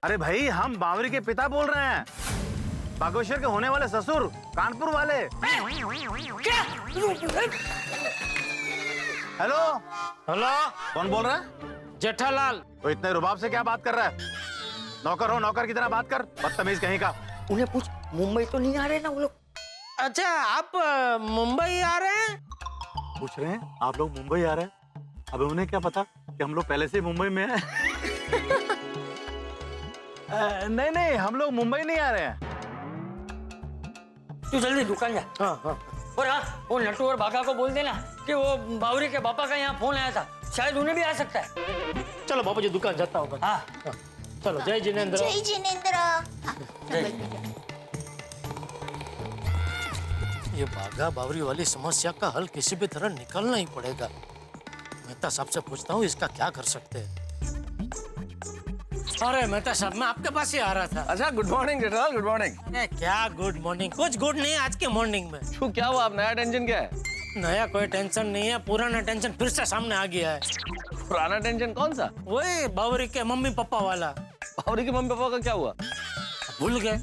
अरे भाई, हम बावरी के पिता बोल रहे हैं, बागेश्वर के होने वाले ससुर, कानपुर वाले। क्या? हेलो हेलो, कौन बोल रहा है? जेठालाल। तो इतने रुबाब से क्या बात कर रहा है? नौकर हो, नौकर की तरह बात कर, बदतमीज कहीं का। उन्हें पूछ, मुंबई तो नहीं आ रहे ना वो लोग? अच्छा, आप मुंबई आ रहे हैं? पूछ रहे हैं आप लोग मुंबई आ रहे हैं? अब उन्हें क्या पता कि हम लोग पहले से मुंबई में हैं। नहीं नहीं, हम लोग मुंबई नहीं आ रहे हैं। तू जल्दी दुकान जा। हाँ। और हाँ, वो नटू और भागा को बोल देना कि वो बावरी के पापा का यहाँ फोन आया था, शायद उन्हें भी आ सकता है। चलो बाबू जी, दुकान जाता हूँ। हाँ। चलो, जय जिनेंद्र। जय जिनेंद्र। ये बागा बावरी वाली समस्या का हल किसी भी तरह निकालना ही पड़ेगा। मेहता साहब से पूछता हूँ इसका क्या कर सकते हैं। अरे मेहता साहब, मैं आपके पास ही आ रहा था। अच्छा, good morning Jethalal, good morning. क्या गुड मॉर्निंग? कुछ गुड नहीं आज के मॉर्निंग में। क्यों, क्या हुआ? आप नया टेंशन क्या है? नया कोई टेंशन नहीं है, पुराना टेंशन फिर से सामने आ गया है। पुराना टेंशन कौन सा? वही बावरी के मम्मी पापा वाला। बावरी के मम्मी पापा का क्या हुआ? भूल गए?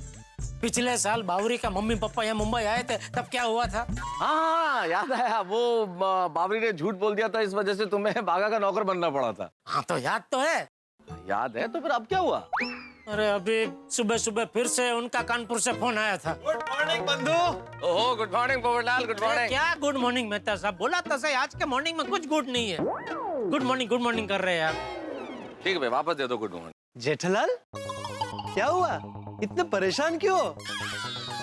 पिछले साल बावरी का मम्मी पापा यहाँ मुंबई आए थे, तब क्या हुआ था? हाँ, याद आया। वो बावरी ने झूठ बोल दिया था, इस वजह से तुम्हें बागा का नौकर बनना पड़ा था। हाँ, तो याद तो है। याद है, तो फिर अब क्या हुआ? अरे अभी सुबह सुबह फिर से उनका कानपुर से फोन आया था। गुड मॉर्निंग बंधु। ओहो, good morning Popatlal, good morning. क्या गुड मॉर्निंग मेहता साहब? बोला तो सही, आज के मॉर्निंग में कुछ गुड नहीं है। गुड मॉर्निंग कर रहे हैं आप। ठीक है भाई, वापस दे दो गुड मॉर्निंग। जेठालाल, क्या हुआ? इतने परेशान क्यों?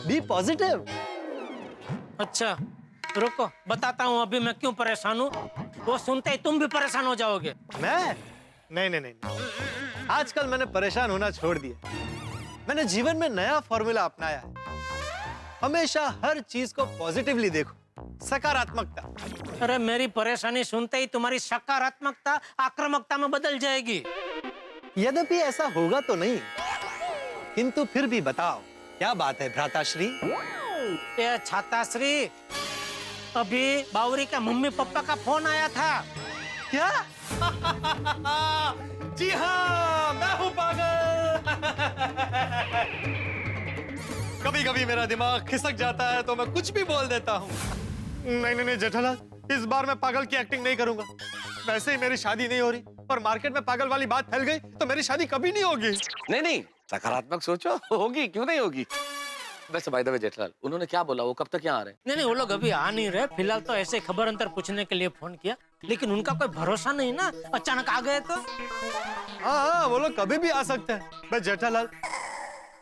Be positive. अच्छा रुको, बताता हूँ अभी मैं क्यों परेशान हूँ। वो सुनते ही तुम भी परेशान हो जाओगे। मैं? नहीं। आजकल मैंने परेशान होना छोड़ दिया। मैंने जीवन में नया फॉर्मूला अपनाया है। हमेशा हर चीज को पॉजिटिवली देखो, सकारात्मकता। अरे मेरी परेशानी सुनते ही तुम्हारी सकारात्मकता आक्रामकता में बदल जाएगी। यद्यपि ऐसा होगा तो नहीं, किंतु फिर भी बताओ, क्या बात है भ्राताश्री? ये छाताश्री, अभी बावरी का मम्मी पापा का फोन आया था। क्या? जी हाँ, मैं हूँ पागल। कभी कभी मेरा दिमाग खिसक जाता है तो मैं कुछ भी बोल देता हूँ। नहीं जेठालाल, इस बार मैं पागल की एक्टिंग नहीं करूंगा। वैसे ही मेरी शादी नहीं हो रही और मार्केट में पागल वाली बात फैल गई तो मेरी शादी कभी नहीं होगी। नहीं, सकारात्मक सोचो, होगी, क्यों नहीं होगी। वैसे बाय द वे जेठालाल, उन्होंने क्या बोला? वो कब तक यहाँ आ रहे हैं? नहीं, वो लोग अभी आ नहीं रहे। फिलहाल तो ऐसे खबर अंतर पूछने के लिए फोन किया, लेकिन उनका कोई भरोसा नहीं ना, अचानक आ गए तो। हाँ, वो लोग कभी भी आ सकते हैं। बस जेठालाल,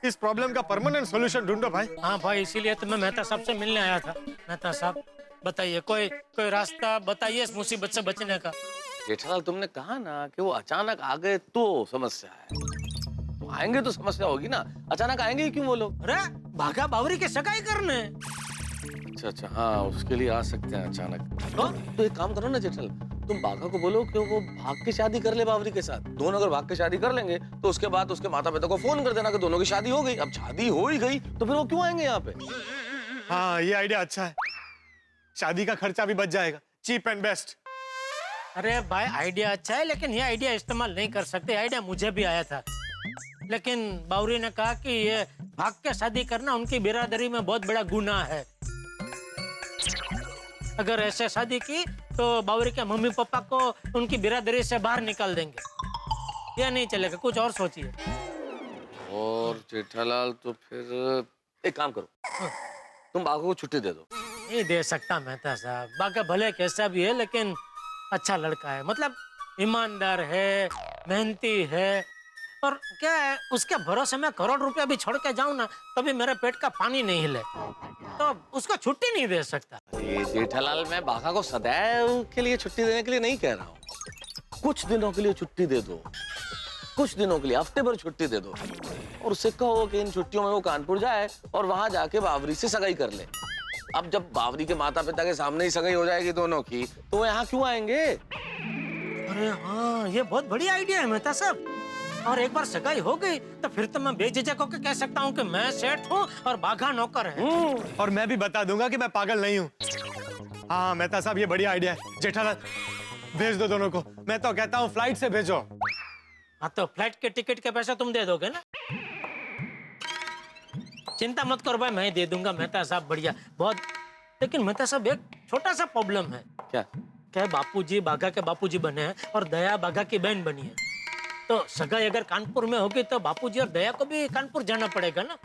इस प्रॉब्लम का परमानेंट सॉल्यूशन ढूंढो भाई। हाँ भाई, इसीलिए तो मैं मेहता साहब से मिलने आया था। मेहता साहब बताइए, कोई रास्ता बताइए इस मुसीबत से बचने का। जेठालाल, तुमने कहा ना कि वो अचानक आ गए तो समस्या है। तो आएंगे तो समस्या होगी ना, अचानक आएंगे ही क्यों वो लोग? अरे भागा बावरी के सगाई करने। अच्छा, हाँ, उसके लिए आ सकते हैं अचानक। तो एक काम करो ना जेठालाल, तुम बाघा को बोलो कि वो भाग के शादी कर ले बावरी के साथ। दोनों अगर भाग के शादी कर लेंगे तो उसके बाद उसके माता पिता को फोन कर देना कि दोनों की शादी हो गई। अब शादी हो ही गई तो फिर वो क्यों आएंगे यहाँ पे? हाँ, ये आइडिया अच्छा है। शादी का खर्चा भी बच जाएगा, चीप एंड बेस्ट। अरे भाई, आइडिया अच्छा है, लेकिन ये आइडिया इस्तेमाल नहीं कर सकते। आइडिया मुझे भी आया था, लेकिन बावरी ने कहा कि ये भाग के शादी करना उनकी बिरादरी में बहुत बड़ा गुनाह है। अगर ऐसे शादी की तो बावरी के मम्मी पापा को उनकी बिरादरी से बाहर निकाल देंगे। ये नहीं चलेगा, कुछ और सोचिए। और जेठालाल, तो फिर एक काम करो, तुम बाघा को छुट्टी दे दो। नहीं दे सकता मेहता साहब। बाका भले कैसा भी है, लेकिन अच्छा लड़का है। मतलब ईमानदार है, मेहनती है, और क्या है, उसके भरोसे में करोड़ रुपया भी छोड़ के जाऊं ना, तभी मेरे पेट का पानी नहीं हिले, तो उसको छुट्टी नहीं दे सकता। जेठालाल, मैं बाघा को सदैव के लिए छुट्टी देने के लिए नहीं कह रहा हूँ। कुछ दिनों के लिए छुट्टी दे दो, कुछ दिनों के लिए, हफ्ते भर छुट्टी दे दो, और उससे कहो कि इन छुट्टियों में वो कानपुर जाए और वहां जाके बावरी से सगाई कर ले। अब जब बावरी के माता पिता के सामने ही सगाई हो जाएगी दोनों की, तो वो यहाँ क्यों आएंगे? अरे हाँ, ये बहुत बढ़िया आइडिया है मेहता साहब। और एक बार सगाई हो गई तो फिर तो मैं बेझिझक होकर कह सकता हूँ कि मैं सेठ हूँ और बाघा नौकर है। और मैं भी बता दूंगा कि मैं पागल नहीं हूँ। हाँ मेहता साहब, ये बढ़िया आइडिया है। जेठालाल, भेज दो दोनों को। मैं तो कहता हूँ फ्लाइट से भेजो। हाँ तो फ्लाइट के टिकट के पैसे तुम दे दोगे ना? चिंता मत करो भाई, मैं ही दे दूंगा मेहता साहब, बढ़िया बहुत। लेकिन मेहता साहब एक छोटा सा प्रॉब्लम है। क्या? क्या बापूजी बाघा के बापूजी बने हैं और दया बाघा की बहन बनी है, तो सगाई अगर कानपुर में होगी तो बापूजी और दया को भी कानपुर जाना पड़ेगा ना।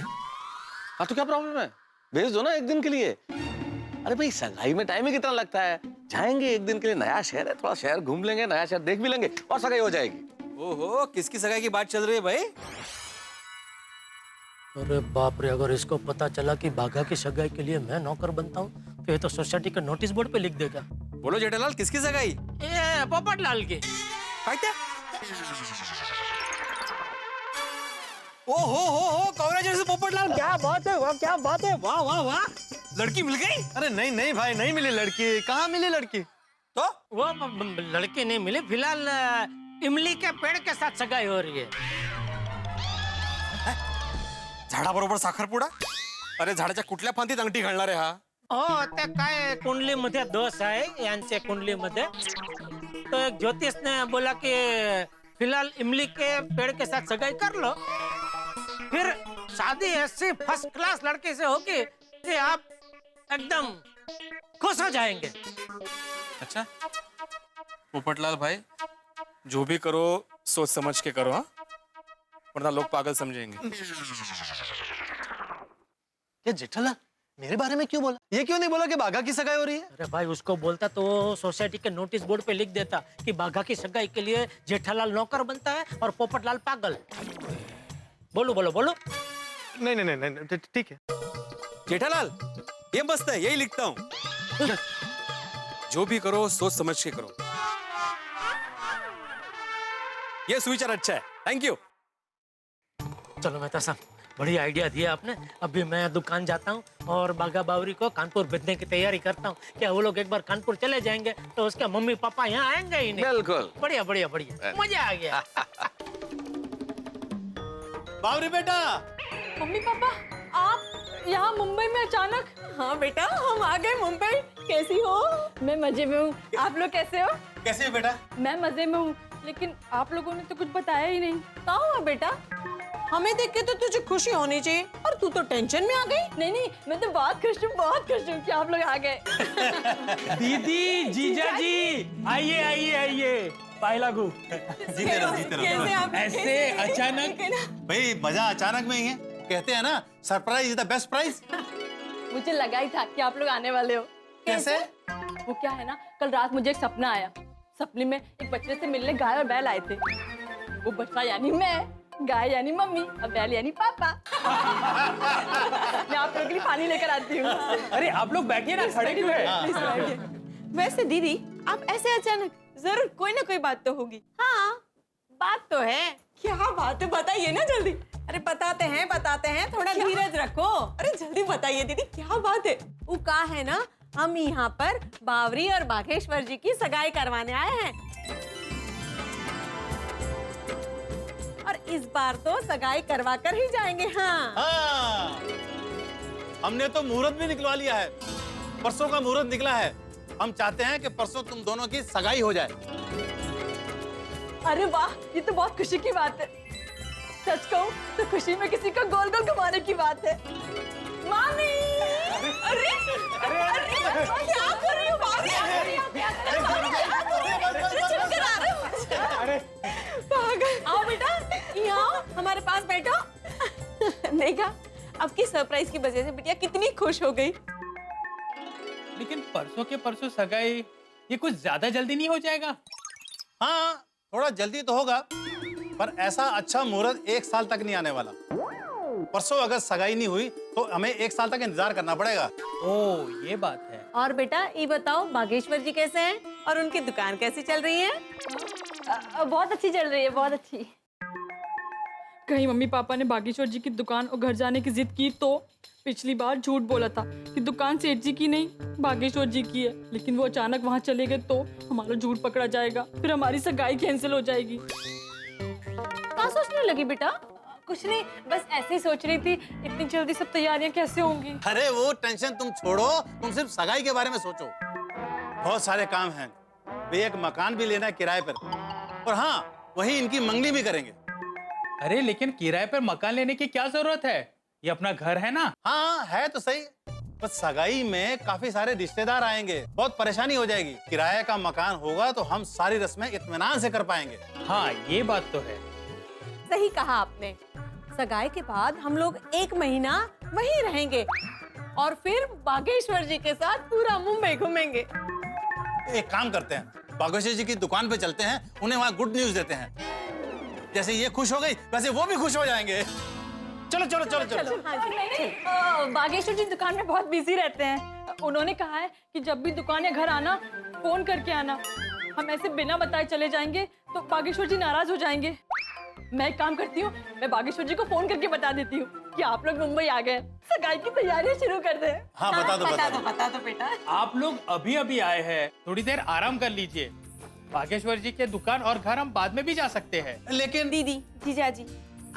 हाँ तो क्या प्रॉब्लम है, भेज दो ना एक दिन के लिए। अरे भाई सगाई में टाइम ही कितना लगता है, जाएंगे एक दिन के लिए, नया शहर है, थोड़ा शहर घूम लेंगे, नया शहर देख भी लेंगे और सगाई हो जाएगी। ओहो, किसकी सगाई की बात चल रही है भाई? अरे बाप रे, अगर इसको पता चला कि बाघा की सगाई के लिए मैं नौकर बनता हूँ तो ये तो सोसाइटी के नोटिस बोर्ड पे लिख देगा। बोलो जेठालाल, किसकी सगाई? ये पोपट लाल की। क्या? ओहो, कांग्रेचुलेशन पोपटलाल, क्या बात है, वाह क्या बात है, वाह वाह वाह, लड़की मिल गई? अरे नहीं नहीं भाई, नहीं मिली लड़की। कहाँ मिली लड़की? तो वो लड़की नहीं मिली, फिलहाल इमली के पेड़ के साथ सगाई हो रही है। झाडाबरोबर साखरपुडा? अरे झाडाच्या कुठल्या फांदीत अंगठी घालणार आहे हा? हो, ते काय कुंडलीमध्ये दोष आहे यांच्या कुंडलीमध्ये, तो एक ज्योतिष ने बोला कि फिलहाल इमली के पेड़ के साथ सगाई कर लो, फिर शादी ऐसी फर्स्ट क्लास लड़के से होगी कि आप एकदम खुश हो जाएंगे। अच्छा पोपटलाल भाई, जो भी करो सोच समझ के करो, हाँ, वरना लोग पागल समझेंगे। ये जेठालाल मेरे बारे में क्यों बोला? ये क्यों नहीं बोला कि बाघा की सगाई हो रही है? अरे भाई उसको बोलता तो सोसाइटी के नोटिस बोर्ड पे लिख देता कि बाघा की सगाई के लिए जेठालाल नौकर बनता है और पोपटलाल पागल। बोलो बोलो बोलो। नहीं नहीं नहीं नहीं, ठीक है। जेठालाल ये मस्त है, यही लिखता हूँ। जो भी करो सोच समझ के करो, ये सुविचार अच्छा है, थैंक यू। चलो मेहता साहब, बड़ी आइडिया दिया आपने। अभी मैं दुकान जाता हूँ और बाघा बावरी को कानपुर भेजने की तैयारी करता हूँ। क्या वो लोग एक बार कानपुर चले जाएंगे तो उसके मम्मी पापा यहाँ आएंगे ही नहीं। बिल्कुल। बढ़िया बढ़िया बढ़िया, मजा आ गया। बावरी बेटा। मम्मी पापा, आप यहाँ मुंबई में अचानक? हाँ बेटा, हम आ गए मुंबई। कैसी हो? मैं मजे में हूँ, आप लोग कैसे हो? कैसे हो बेटा? मैं मजे में हूँ, लेकिन आप लोगों ने तो कुछ बताया ही नहीं। कहाँ हुआ बेटा? हमें देख के तो तुझे खुशी होनी चाहिए और तू तो टेंशन में आ गई। नहीं नहीं, मैं तो बहुत खुश हूँ कि आप लोग आ गए। दीदी, जीजा जी, आइए आइए आइए, पाए लागू। जीते रहो जीते रहो। कैसे आप? ऐसे अचानक? भाई मजा अचानक में ही है, कहते हैं ना surprise is the best prize. मुझे लगा ही था कि आप लोग आने वाले हो। कैसे? वो क्या है ना, कल रात मुझे एक सपना आया। सपने में एक बच्चे से मिलने गाय और बैल आए थे। वो बच्चा यानी मैं, गाय यानी मम्मी और बैल यानी पापा। मैं आप लोगों के लिए पानी लेकर आती हूँ। अरे आप लोग बैठिए ना, खड़े क्यों है? वैसे दीदी, आप ऐसे अचानक, जरूर कोई ना कोई बात तो होगी। हाँ, बात तो है। क्या बात है, बताइए ना जल्दी। अरे बताते हैं, थोड़ा धीरज रखो। अरे जल्दी बताइए दीदी, क्या बात है? वो का है ना, हम यहाँ पर बावरी और बाघेश्वर जी की सगाई करवाने आए हैं और इस बार तो सगाई करवा कर ही जाएंगे। हाँ हाँ, हमने तो मुहूर्त भी निकलवा लिया है, परसों का मुहूर्त निकला है। हम चाहते हैं कि परसों तुम दोनों की सगाई हो जाए। अरे वाह, ये तो बहुत खुशी की बात है। सच कहूँ तो खुशी में किसी को गोल गोल घुमाने की बात है। मामी! अरे क्या कर रही हो मामी? आओ बेटा, यहाँ आओ, हमारे पास बैठो। देखा, अब की सरप्राइज की वजह से बिटिया कितनी खुश हो गई। लेकिन परसों के परसों सगाई, ये कुछ ज्यादा जल्दी नहीं हो जाएगा? हाँ, थोड़ा जल्दी तो होगा, पर ऐसा अच्छा मुहूर्त 1 साल तक नहीं आने वाला। परसों अगर सगाई नहीं हुई तो हमें 1 साल तक इंतजार करना पड़ेगा। ओ, ये बात है। और बेटा ये बताओ, बागेश्वर जी कैसे हैं और उनकी दुकान कैसी चल रही है? बहुत अच्छी चल रही है, बहुत अच्छी। कहीं मम्मी पापा ने बागेश्वर जी की दुकान और घर जाने की जिद की तो? पिछली बार झूठ बोला था कि दुकान सेठ जी की नहीं, बागेश्वर जी की है, लेकिन वो अचानक वहाँ चले गए तो हमारा झूठ पकड़ा जाएगा, फिर हमारी सगाई कैंसिल हो जाएगी। क्या सोचने लगी बेटा? कुछ नहीं, बस ऐसे ही सोच रही थी, इतनी जल्दी सब तैयारियां कैसे होंगी। अरे वो टेंशन तुम छोड़ो, तुम सिर्फ सगाई के बारे में सोचो। बहुत सारे काम हैं, एक मकान भी लेना है किराए पर। और हाँ, वहीं इनकी मंगनी भी करेंगे। अरे लेकिन किराए पर मकान लेने की क्या जरूरत है? ये अपना घर है ना। हाँ है तो सही, बस सगाई में काफी सारे रिश्तेदार आएंगे, बहुत परेशानी हो जाएगी। किराए का मकान होगा तो हम सारी रस्में इत्मीनान से कर पाएंगे। हाँ ये बात तो है। सही कहा आपने। सगाई के बाद हम लोग 1 महीना वहीं रहेंगे और फिर बागेश्वर जी के साथ पूरा मुंबई घूमेंगे। एक काम करते हैं, बागेश्वर जी की दुकान पे चलते हैं, उन्हें वहाँ गुड न्यूज देते हैं। जैसे ये खुश हो गई वैसे वो भी खुश हो जाएंगे। चलो चलो चलो चलो। बागेश्वर जी दुकान में बहुत बिजी रहते हैं। उन्होंने कहा है कि जब भी दुकान या घर आना फोन करके आना। हम ऐसे बिना बताए चले जाएंगे तो बागेश्वर जी नाराज हो जाएंगे। मैं एक काम करती हूँ, मैं बागेश्वर जी को फोन करके बता देती हूँ कि आप लोग मुंबई आ गए, सगाई की तैयारियां शुरू कर दें। हाँ बता दो बेटा। आप लोग अभी अभी आए हैं, थोड़ी देर आराम कर लीजिए। बागेश्वर जी के दुकान और घर हम बाद में भी जा सकते हैं। लेकिन दीदी, जीजा जी,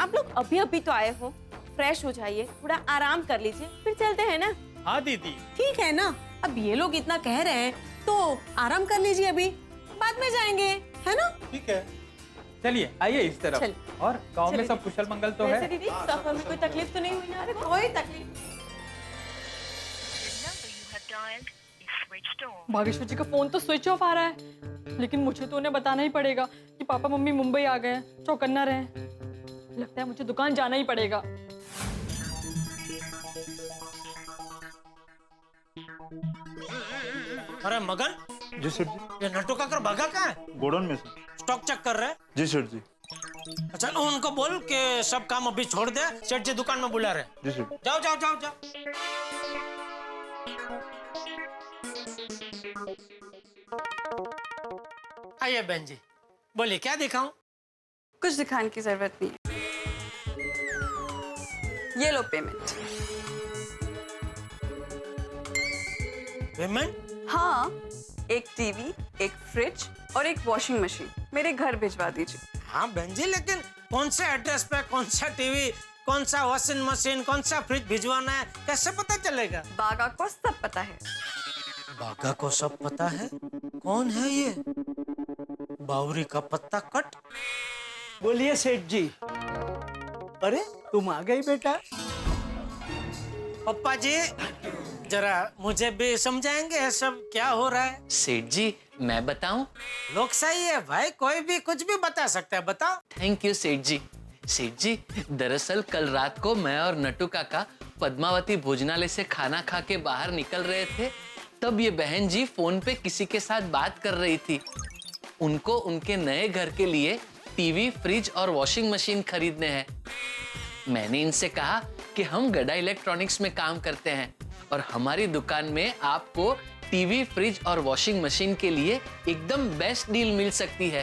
आप लोग अभी अभी तो आए हो, फ्रेश हो जाइए, थोड़ा आराम कर लीजिए, फिर चलते हैं ना। हाँ दीदी। ठीक है ना, अब ये लोग इतना कह रहे हैं तो आराम कर लीजिए, अभी बाद में जाएंगे, है ना? ठीक है, चलिए आइए इस तरफ। चल। और गांव में चलिए। सब कुशल मंगल तो वैसे है। दीदी सफर में कोई तकलीफ तो नहीं हुई ना? अरे कोई तकलीफ। बागेश्वर जी का फोन तो स्विच ऑफ आ रहा है, लेकिन मुझे तो उन्हें बताना ही पड़ेगा कि पापा मम्मी मुंबई आ गए हैं, चौकन्ना रहे। लगता है मुझे दुकान जाना ही पड़ेगा। अरे मगन, जी सर जी। ये नट्टू काकर भागा कहाँ है? गोडाउन में सर। स्टॉक चेक कर रहे हैं? जी सर जी। अच्छा उनको बोल कि सब काम अभी छोड़ दे, सेठ जी दुकान में बुला रहे हैं। जी सर। जाओ जाओ जाओ जाओ। आइए बहन जी, बोलिए क्या दिखाऊं? कुछ दिखाने की जरूरत नहीं है। ये लो पेमेंट। पेमेंट? हाँ, एक टीवी, एक फ्रिज और एक वॉशिंग मशीन मेरे घर भिजवा दीजिए। हाँ बहन जी, लेकिन कौन से एड्रेस पे कौन सा टीवी, कौन सा वॉशिंग मशीन, कौन सा फ्रिज भिजवाना है, कैसे पता चलेगा? बागा को सब पता है। बागा को सब पता है? कौन है ये? बावरी का पत्ता कट। बोलिए सेठ जी। अरे तुम आ गई बेटा। पप्पा जी जरा मुझे भी समझाएंगे ये सब क्या हो रहा है? सेठ जी मैं बताऊं? लोकशाही है भाई, कोई भी कुछ भी बता सकता है, बताओ। थैंक यू सेठ जी। सेठ जी दरअसल कल रात को मैं और नट्टू काका पद्मावती भोजनालय से खाना खा के बाहर निकल रहे थे, तब ये बहन जी फोन पे किसी के साथ बात कर रही थी। उनको उनके नए घर के लिए टीवी, फ्रिज और वॉशिंग मशीन खरीदने हैं। मैंने इनसे कहा कि हम गड्डा इलेक्ट्रॉनिक्स में काम करते हैं और हमारी दुकान में आपको टीवी, फ्रिज और वॉशिंग मशीन के लिए एकदम बेस्ट डील मिल सकती है।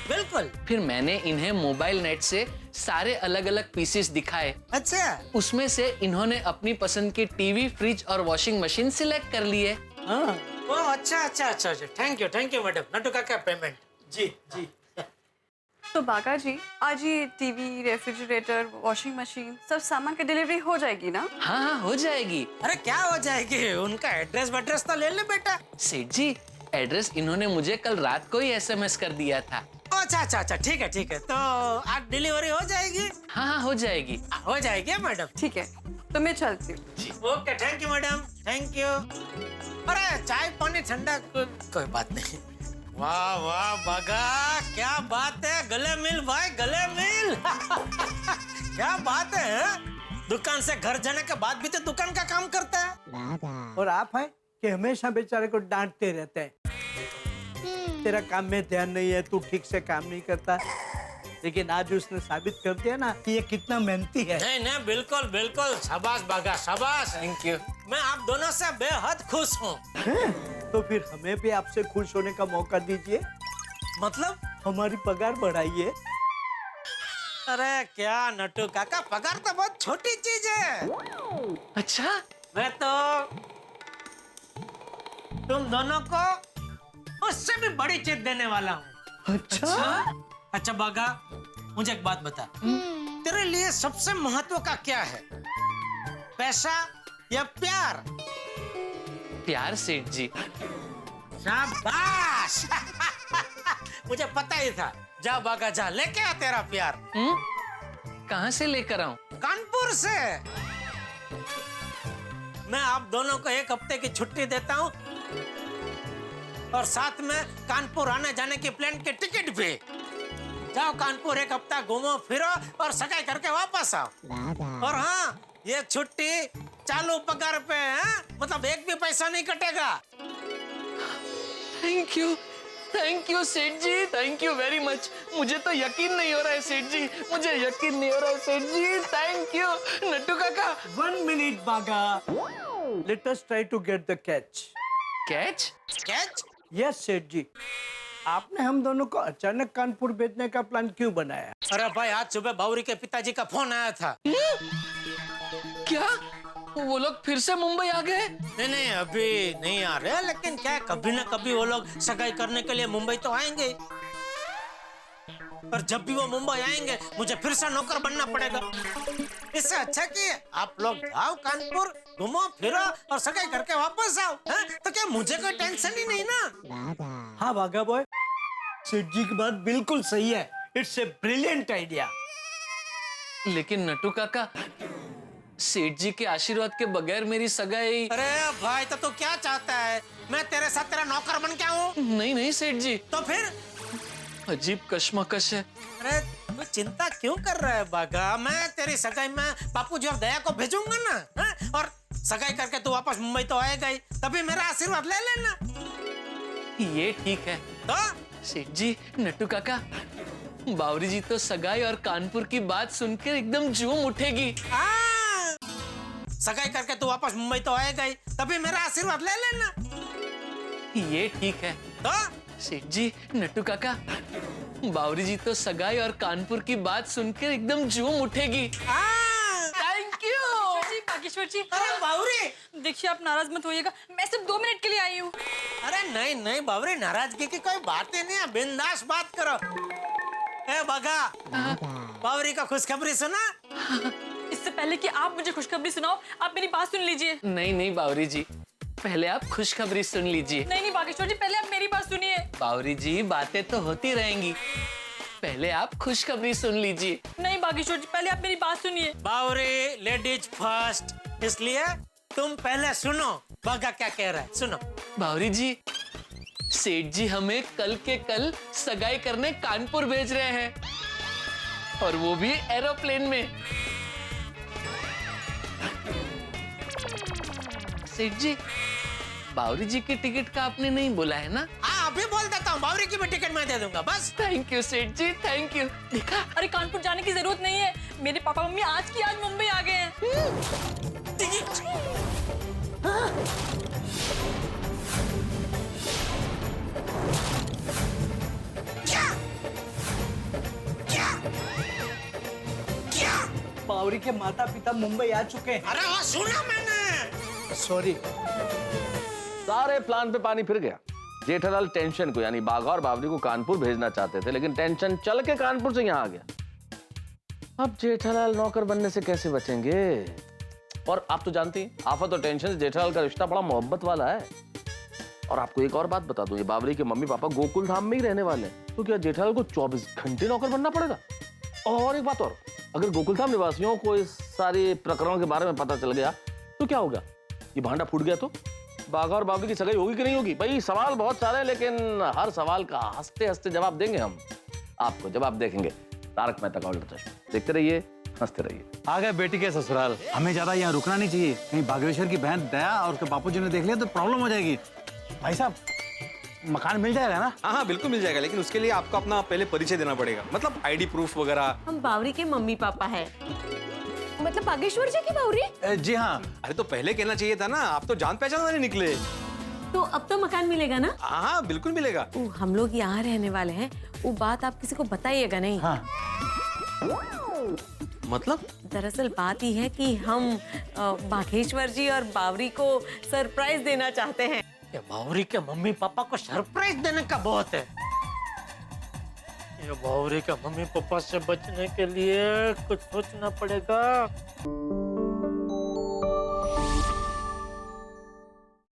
बिल्कुल। फिर मैंने इन्हें मोबाइल नेट से सारे अलग अलग पीसेस दिखाए। अच्छा, उसमें से इन्होंने अपनी पसंद की टीवी, फ्रिज और वॉशिंग मशीन सिलेक्ट कर लिए। ओ अच्छा अच्छा अच्छा अच्छा, थैंक यू मैडम। नट्टू काका पेमेंट। जी जी। तो बागा जी आज ये टीवी, रेफ्रिजरेटर, वॉशिंग मशीन सब सामान की डिलीवरी हो जाएगी ना? हाँ हाँ हो जाएगी। अरे क्या हो जाएगी, उनका एड्रेस वेड्रेस तो ले ले बेटा। सेठ जी एड्रेस इन्होंने मुझे कल रात को ही SMS कर दिया था। अच्छा अच्छा अच्छा, ठीक है, तो आज डिलीवरी हो जाएगी? हाँ हाँ हो जाएगी। हो जाएगी मैडम। ठीक है, तो मैं चलती हूँ। Okay, thank you madam, thank you. अरे चाय पानी ठंडा कोई बात नहीं। वाह वाह बागा, क्या बात है, गले मिल भाई, गले मिल। क्या बात है, दुकान से घर जाने के बाद भी तो दुकान का काम करता है। और आप हैं कि हमेशा बेचारे को डांटते रहते हैं, तेरा काम में ध्यान नहीं है, तू ठीक से काम नहीं करता। लेकिन आज उसने साबित कर दिया ना कि ये कितना मेहनती है। नहीं बिल्कुल बिल्कुल, शाबाश बागा शाबाश। Thank you. मैं आप दोनों से बेहद खुश हूँ। तो फिर हमें भी आपसे खुश होने का मौका दीजिए। मतलब? हमारी पगार बढ़ाइए। अरे क्या नट्टू काका, पगार तो बहुत छोटी चीज है। अच्छा, मैं तो तुम दोनों को उससे भी बड़ी चीज देने वाला हूँ। अच्छा बागा, मुझे एक बात बता, तेरे लिए सबसे महत्व का क्या है, पैसा या प्यार? प्यार सेठ जी। शाबाश। मुझे पता ही था जा बागा जा, लेके आ तेरा प्यार। कहाँ से लेकर आऊं? कानपुर से। मैं आप दोनों को 1 हफ्ते की छुट्टी देता हूँ और साथ में कानपुर आने जाने की प्लेन की टिकट भी। जाओ कानपुर 1 हफ्ता घूमो फिरो और सगाई करके वापस आओ। और हाँ, ये छुट्टी चालू पगार पे है, मतलब 1 भी पैसा नहीं कटेगा। थैंक यू सेठ जी, थैंक यू वेरी मच। मुझे तो यकीन नहीं हो रहा है सेठ जी, मुझे यकीन नहीं हो रहा है सेठ जी। थैंक यू नट्टू काका। 1 minute, बागा। Let us try to get the catch. Catch? Catch? Yes, सेठ जी। आपने हम दोनों को अचानक कानपुर भेजने का प्लान क्यों बनाया? अरे भाई, आज सुबह बावरी के पिताजी का फोन आया था। क्या वो लोग फिर से मुंबई आ गए? नहीं, अभी नहीं आ रहे, लेकिन क्या है, कभी ना कभी वो लोग सगाई करने के लिए मुंबई तो आएंगे। पर जब भी वो मुंबई आएंगे, मुझे फिर से नौकर बनना पड़ेगा। इससे अच्छा कि आप लोग जाओ कानपुर, घूमो फिरो और सगाई करके वापस आओ। तो क्या मुझे कोई टेंशन ही नहीं ना? हाँ बागा बॉय, सेठ जी की बात बिल्कुल सही है। It's a brilliant idea. लेकिन नट्टू काका, सेठ जी के आशीर्वाद के बगैर मेरी सगाई। अरे भाई, तो तू क्या चाहता है? मैं तेरे साथ तेरा नौकर बन के आऊं? नहीं सेठ जी। तो फिर? अजीब कश्मकश है। अरे तू चिंता क्यों कर रहा है बागा? मैं तेरी सगाई में बापू जी और दया को भेजूंगा ना। और सगाई करके तू वापस मुंबई तो आएगा ही, तभी मेरा आशीर्वाद ले लेना। ये ठीक है। तो सेठ जी, नट्टू काका, बावरी जी तो सगाई और कानपुर की बात सुनकर एकदम झूम उठेगी। सगाई करके तू वापस मुंबई तो आएगा ही, तभी मेरा आशीर्वाद ले लेना। ये ठीक है। तो सेठ जी, नट्टू काका, बावरी जी तो सगाई और कानपुर की बात सुनकर एकदम झूम उठेगी। थैंक यू बागेश्वर जी। अरे बावरी, देखिए आप नाराज मत होइएगा, मैं सिर्फ 2 मिनट के लिए आई हूँ। अरे नहीं बावरी, नाराजगी की कोई बात ही नहीं है, बिंदास बात करो। ए बागा, बावरी का खुशखबरी सुना? इससे पहले कि आप मुझे खुशखबरी सुनाओ, आप मेरी बात सुन लीजिए। नहीं बावरी जी, पहले आप खुशखबरी सुन लीजिए। नहीं बागेश्वर जी, पहले आप मेरी बात सुनिए। बावरी जी, बातें तो होती रहेंगी, पहले आप खुशखबरी सुन लीजिए। नहीं बागेश्वर जी, पहले आप मेरी बात सुनिए। बावरी लेडीज फर्स्ट, इसलिए तुम पहले सुनो बागा क्या कह रहा है। सुनो बावरी जी, सेठ जी हमें कल के कल सगाई करने कानपुर भेज रहे हैं, और वो भी एरोप्लेन में। सेठ जी, बावरी जी की टिकट का आपने नहीं बोला है ना? हाँ, अभी बोल देता हूँ, बावरी की भी टिकट मैं दे दूंगा बस। थैंक यू सेठ जी, थैंक यू। देखा? अरे कानपुर जाने की जरूरत नहीं है, मेरे पापा मम्मी आज की आज मुंबई आ गए हैं। बावरी के माता पिता मुंबई आ चुके हैं। अरे वो सुना मैंने। सॉरी। सारे प्लान पे पानी फिर गया। जेठालाल टेंशन को, यानी बाघा और बावरी को कानपुर भेजना चाहते थे, लेकिन टेंशन चल के कानपुर से यहाँ आ गया। अब जेठालाल नौकर बनने से कैसे बचेंगे? और आप तो जानती हैं, आफत और टेंशन से जेठालाल का रिश्ता बड़ा मोहब्बत वाला है। और आपको एक और बात बता दूं, ये बावरी के मम्मी पापा गोकुल धाम में ही रहने वाले हैं, तो क्या जेठालाल को 24 घंटे नौकर बनना पड़ेगा? और एक बात और, अगर गोकुलधाम निवासियों को इस सारे प्रकरणों के बारे में पता चल गया तो क्या होगा? ये भांडा फूट गया तो बाघा और बावरी की सगाई होगी कि नहीं होगी? भाई सवाल बहुत सारे हैं, लेकिन हर सवाल का हंसते हंसते जवाब देंगे हम आपको, जब आप देखेंगे तारक मेहता का उल्टा चश्मा। देखते रहिए, हंसते रहिए। आ गए बेटी के ससुराल, हमें ज्यादा यहाँ रुकना नहीं चाहिए, कहीं बागेश्वर की बहन दया और उसके बापूजी ने देख लिया तो प्रॉब्लम हो जाएगी। भाई साहब, मकान मिल जाएगा ना? हाँ बिल्कुल मिल जाएगा, लेकिन उसके लिए आपको अपना पहले परिचय देना पड़ेगा, मतलब आईडी प्रूफ वगैरह। हम बावरी के मम्मी पापा हैं, मतलब बागेश्वर जी की बावरी? जी हाँ। अरे तो पहले कहना चाहिए था ना, आप तो जान पहचान वाले निकले। तो अब तो मकान मिलेगा ना? हाँ बिल्कुल मिलेगा। हम लोग यहाँ रहने वाले हैं, वो बात आप किसी को बताइएगा नहीं। हाँ। मतलब? दरअसल बात ही है कि हम बागेश्वर जी और बावरी को सरप्राइज देना चाहते हैं। ये बावरी के मम्मी पापा को सरप्राइज देने का बहुत है। ये बावरी के मम्मी पापा से बचने के लिए कुछ सोचना पड़ेगा।